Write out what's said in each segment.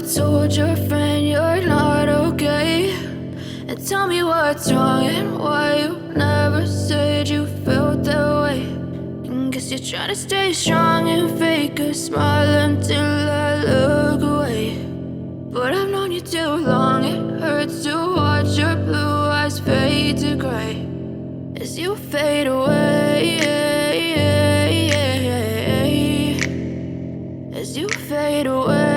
told your friend you're not okay, and tell me what's wrong and why you never said you felt that way. And guess you're trying to stay strong and fake a smile until I look away. But I've known you too long, it hurts to watch your blue eyes fade to gray as you fade away, as you fade away.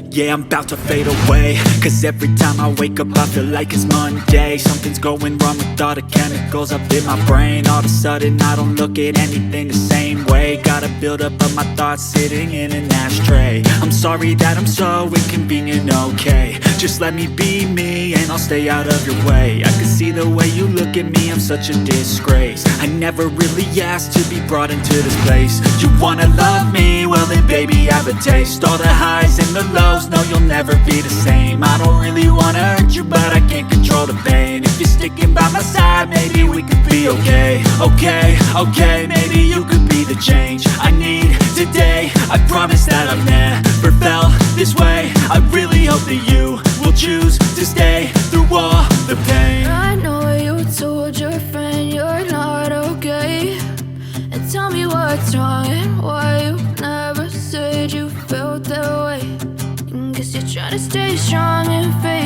Yeah, I'm about to fade away, cause every time I wake up I feel like it's Monday. Something's going wrong with all the chemicals up in my brain. All of a sudden I don't look at anything the same way. Got a build up of my thoughts sitting in an ashtray. I'm sorry that I'm so inconvenient, okay. Just let me be me and I'll stay out of your way. I can see the way you look at me, I'm such a disgrace. I never really asked to be brought into this place. You wanna love me? Well then baby have a taste. All the highs and the lows, no, you'll never be the same. I don't really wanna hurt you, but I can't control the pain. If you're sticking by my side, maybe we could be okay. Okay, maybe you could be the change I need today. I promise that I've never felt this way. I really hope that you will choose to stay through all the pain. I know you told your friend you're not okay, and tell me what's wrong and why you never said you felt that way. And guess you're trying to stay strong and fake